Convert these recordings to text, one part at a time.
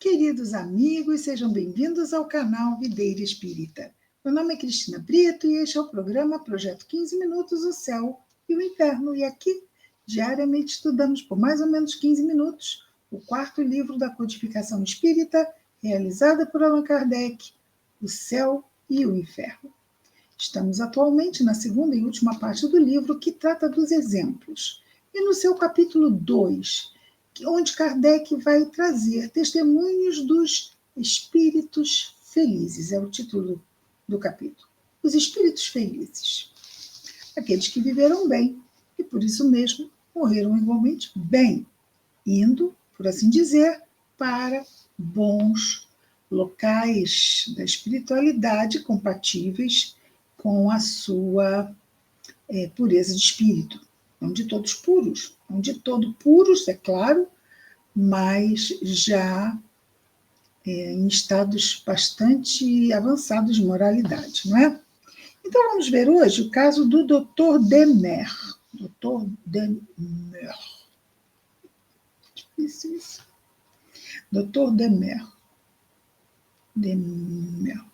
Queridos amigos, sejam bem-vindos ao canal Videira Espírita. Meu nome é Cristina Brito e este é o programa Projeto 15 Minutos, o Céu e o Inferno. E aqui, diariamente, estudamos por mais ou menos 15 minutos o quarto livro da codificação espírita, realizada por Allan Kardec, O Céu e o Inferno. Estamos atualmente na segunda e última parte do livro, que trata dos exemplos. E no seu capítulo 2, onde Kardec vai trazer testemunhos dos espíritos felizes, é o título do capítulo. Os espíritos felizes, aqueles que viveram bem e por isso mesmo morreram igualmente bem, indo, por assim dizer, para bons locais da espiritualidade compatíveis com a sua pureza de espírito. Não de todos puros, não de todo puros, é claro, mas já em estados bastante avançados de moralidade, não é? Então vamos ver hoje o caso do Dr. Demer. Dr. Demer. Isso. Dr. Demer. Demer.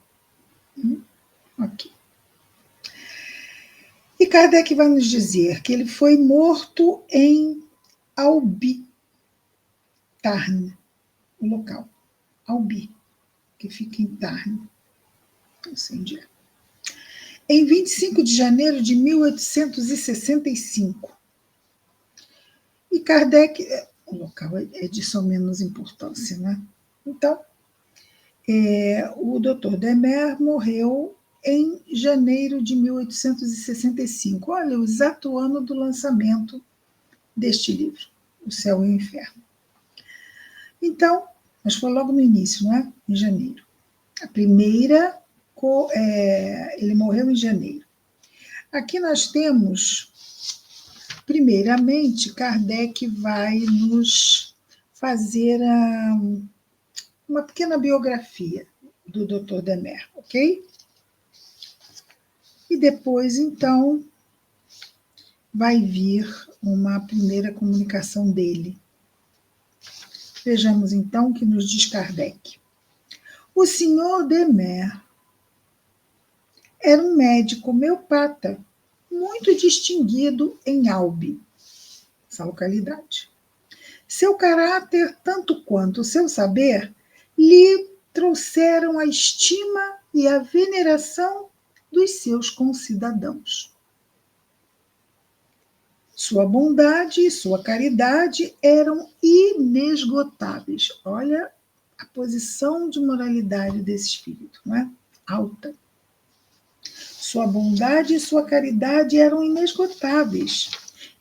Ok. E Kardec vai nos dizer que ele foi morto em Albi, Tarn, o local. Albi, que fica em Tarn. Não sei onde é. Em 25 de janeiro de 1865. E Kardec, o local é de só menos importância, né? Então, o Dr. Demer morreu em janeiro de 1865. Olha, o exato ano do lançamento deste livro, O Céu e o Inferno. Então, mas foi logo no início, não é? Em janeiro. A primeira, ele morreu em janeiro. Aqui nós temos, primeiramente, Kardec vai nos fazer uma pequena biografia do Dr. Demer, ok? E depois, então, vai vir uma primeira comunicação dele. Vejamos, então, o que nos diz Kardec. O senhor Demer era um médico homeopata muito distinguido em Albi, essa localidade. Seu caráter, tanto quanto o seu saber, lhe trouxeram a estima e a veneração dos seus concidadãos. Sua bondade e sua caridade eram inesgotáveis. Olha a posição de moralidade desse espírito, não é? Alta. Sua bondade e sua caridade eram inesgotáveis.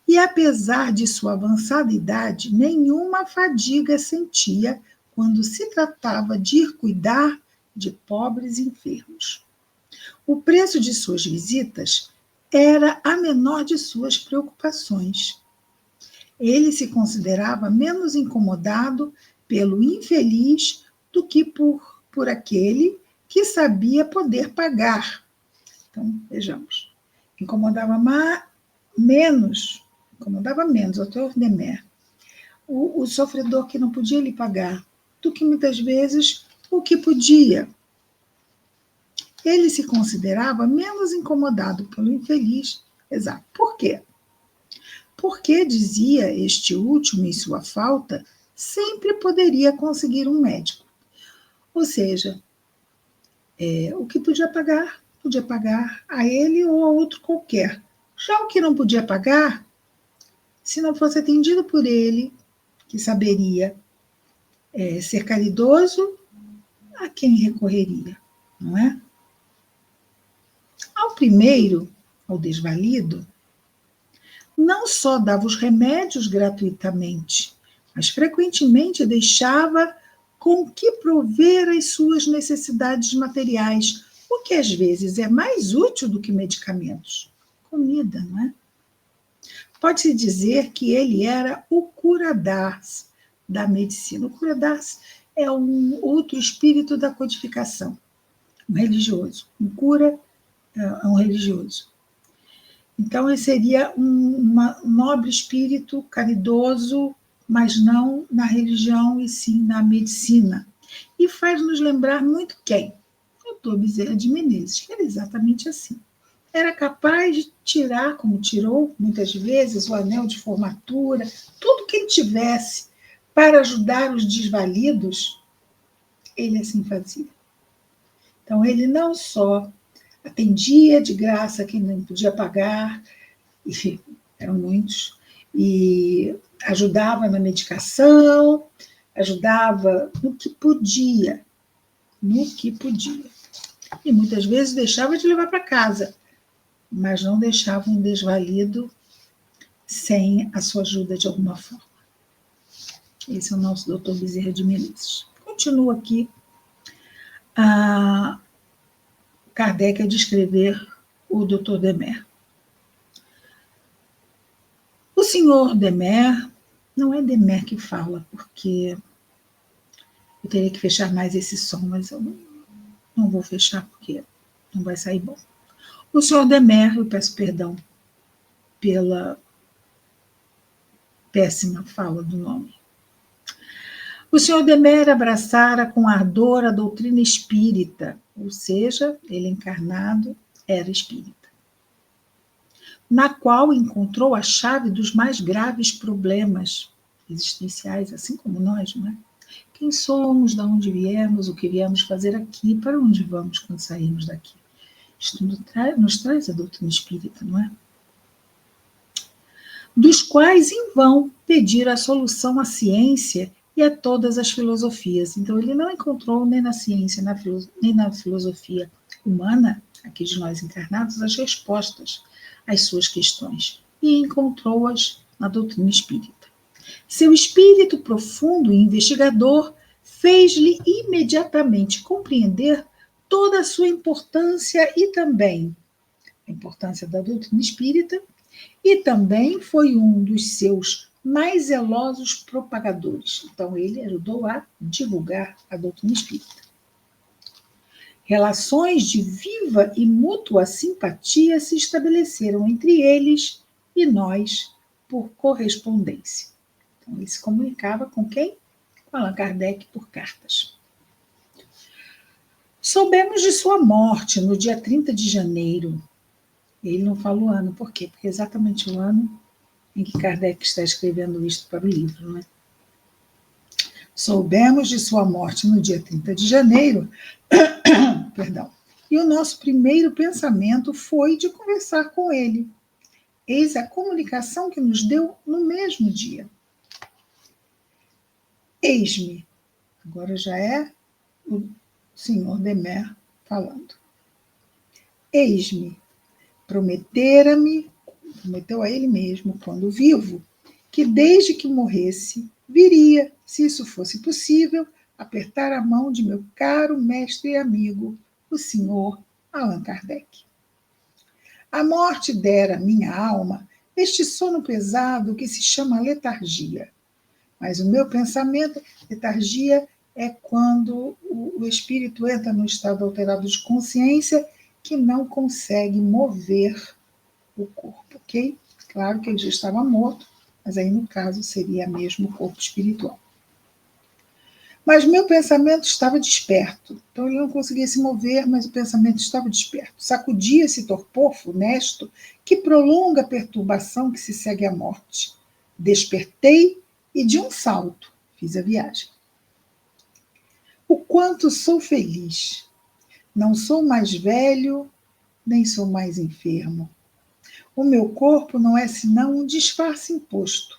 E apesar de sua avançada idade, nenhuma fadiga sentia quando se tratava de ir cuidar de pobres enfermos. O preço de suas visitas era a menor de suas preocupações. Ele se considerava menos incomodado pelo infeliz do que por aquele que sabia poder pagar. Então, vejamos. Incomodava menos, Dr. Demer, o sofredor que não podia lhe pagar, do que muitas vezes o que podia. Ele se considerava menos incomodado pelo infeliz. Exato. Por quê? Porque, dizia este último em sua falta, sempre poderia conseguir um médico. Ou seja, o que podia pagar a ele ou a outro qualquer. Já o que não podia pagar, se não fosse atendido por ele, que saberia ser caridoso, a quem recorreria, não é? Ao primeiro, ao desvalido, não só dava os remédios gratuitamente, mas frequentemente deixava com que prover as suas necessidades materiais, o que às vezes é mais útil do que medicamentos. Comida, não é? Pode-se dizer que ele era o Curadas da medicina. O Curadas é um outro espírito da codificação, um religioso. Um cura é um religioso. Então, ele seria um nobre espírito caridoso, mas não na religião e sim na medicina. E faz nos lembrar muito quem? O Dr. Bezerra de Menezes, que era exatamente assim. Era capaz de tirar, como tirou muitas vezes, o anel de formatura, tudo que ele tivesse para ajudar os desvalidos, ele assim fazia. Então, ele não só atendia de graça quem não podia pagar, enfim, eram muitos, e ajudava na medicação, ajudava no que podia, no que podia. E muitas vezes deixava de levar para casa, mas não deixava um desvalido sem a sua ajuda de alguma forma. Esse é o nosso doutor Bezerra de Menezes. Continua aqui a Kardec a descrever o doutor Demer. O senhor Demer, não é Demer que fala, porque eu teria que fechar mais esse som, mas eu não vou fechar porque não vai sair bom. O senhor Demer, eu peço perdão pela péssima fala do nome. O senhor Demer abraçara com ardor a doutrina espírita, ou seja, ele encarnado era espírita, na qual encontrou a chave dos mais graves problemas existenciais, assim como nós, não é? Quem somos, de onde viemos, o que viemos fazer aqui, para onde vamos quando sairmos daqui. Isto nos traz a doutrina espírita, não é? Dos quais, em vão, pedir a solução à ciência e a todas as filosofias. Então, ele não encontrou nem na ciência, nem na filosofia humana, aqui de nós encarnados, as respostas às suas questões, e encontrou-as na doutrina espírita. Seu espírito profundo e investigador fez-lhe imediatamente compreender toda a sua importância e também a importância da doutrina espírita, e também foi um dos seus mais zelosos propagadores. Então, ele ajudou a divulgar a doutrina espírita. Relações de viva e mútua simpatia se estabeleceram entre eles e nós por correspondência. Então, ele se comunicava com quem? Com Allan Kardec por cartas. Soubemos de sua morte no dia 30 de janeiro. Ele não fala o ano, por quê? Porque é exatamente o ano em que Kardec está escrevendo isto para o livro, não é? Soubemos de sua morte no dia 30 de janeiro, perdão, e o nosso primeiro pensamento foi de conversar com ele. Eis a comunicação que nos deu no mesmo dia. Eis-me, agora já é o senhor Demer falando. Eis-me, prometeu a ele mesmo, quando vivo, que desde que morresse, viria, se isso fosse possível, apertar a mão de meu caro mestre e amigo, o senhor Allan Kardec. A morte dera à minha alma este sono pesado que se chama letargia. Mas o meu pensamento, letargia é quando o espírito entra num estado alterado de consciência que não consegue mover o corpo, ok? Claro que ele já estava morto, mas aí no caso seria mesmo o corpo espiritual. Mas meu pensamento estava desperto, então ele não conseguia se mover, mas o pensamento estava desperto. Sacudia esse torpor funesto que prolonga a perturbação que se segue à morte. Despertei e de um salto fiz a viagem. O quanto sou feliz! Não sou mais velho, nem sou mais enfermo. O meu corpo não é senão um disfarce imposto.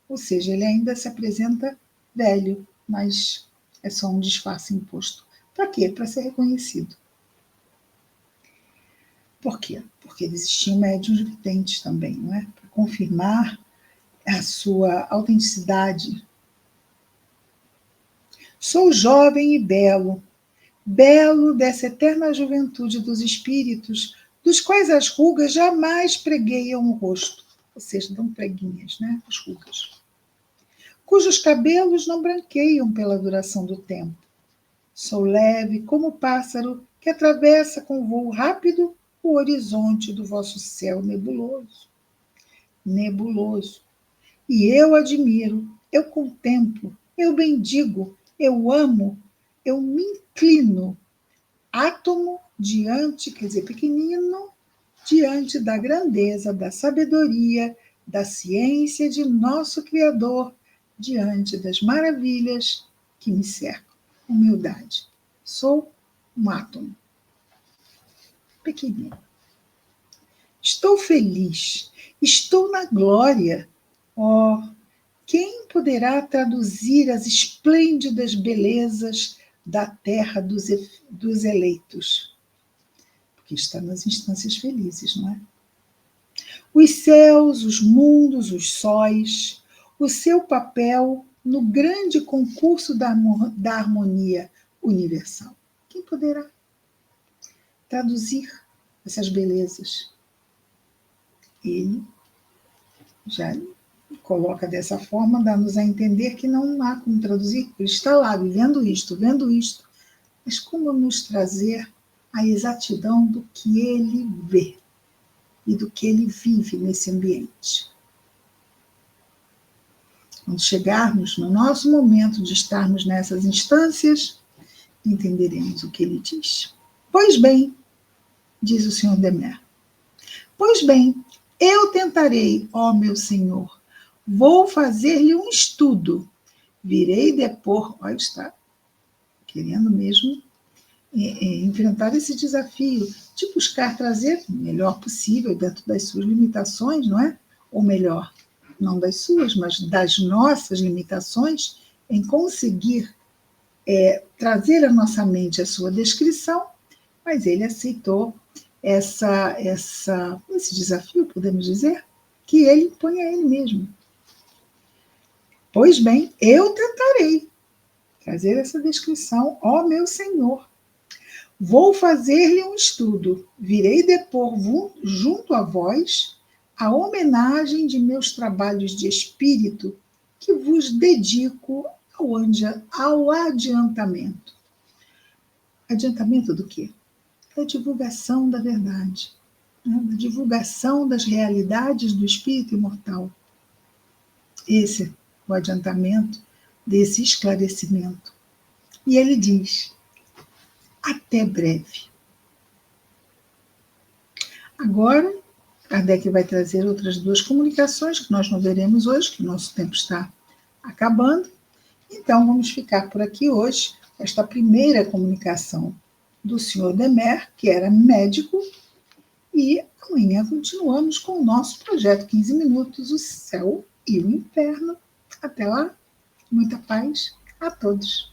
Ou seja, ele ainda se apresenta velho, mas é só um disfarce imposto. Para quê? Para ser reconhecido. Por quê? Porque existiam médiuns videntes também, não é? Para confirmar a sua autenticidade. Sou jovem e belo, belo dessa eterna juventude dos espíritos, dos quais as rugas jamais pregueiam o rosto, ou seja, dão preguinhas, né? As rugas. Cujos cabelos não branqueiam pela duração do tempo. Sou leve como o pássaro que atravessa com voo rápido o horizonte do vosso céu nebuloso. Nebuloso. E eu admiro, eu contemplo, eu bendigo, eu amo eu me inclino, átomo diante, quer dizer, pequenino, diante da grandeza, da sabedoria, da ciência de nosso Criador, diante das maravilhas que me cercam. Humildade. Sou um átomo, pequenino. Estou feliz, estou na glória. Oh, quem poderá traduzir as esplêndidas belezas da terra dos eleitos? Porque está nas instâncias felizes, não é? Os céus, os mundos, os sóis, o seu papel no grande concurso da harmonia universal. Quem poderá traduzir essas belezas? Ele já coloca dessa forma, dá-nos a entender que não há como traduzir, ele está lá, vivendo isto, vendo isto, mas como nos trazer a exatidão do que ele vê e do que ele vive nesse ambiente. Quando chegarmos no nosso momento de estarmos nessas instâncias, entenderemos o que ele diz. Pois bem, diz o Senhor Demer, pois bem, eu tentarei, ó meu Senhor, vou fazer-lhe um estudo, virei depor, ó, está querendo mesmo enfrentar esse desafio de buscar trazer o melhor possível dentro das suas limitações, não é? Ou melhor, não das suas, mas das nossas limitações, em conseguir trazer à nossa mente a sua descrição, mas ele aceitou esse desafio, podemos dizer, que ele impõe a ele mesmo. Pois bem, eu tentarei trazer essa descrição, ó meu Senhor. Vou fazer-lhe um estudo, virei depor junto a vós a homenagem de meus trabalhos de espírito que vos dedico ao adiantamento. Adiantamento do quê? Da divulgação da verdade, né? Da divulgação das realidades do espírito imortal. Esse é o adiantamento desse esclarecimento. E ele diz, até breve. Agora, Kardec vai trazer outras duas comunicações que nós não veremos hoje, que o nosso tempo está acabando. Então, vamos ficar por aqui hoje, com esta primeira comunicação do Sr. Demer, que era médico, e amanhã continuamos com o nosso projeto 15 Minutos, o Céu e o Inferno. Até lá, muita paz a todos.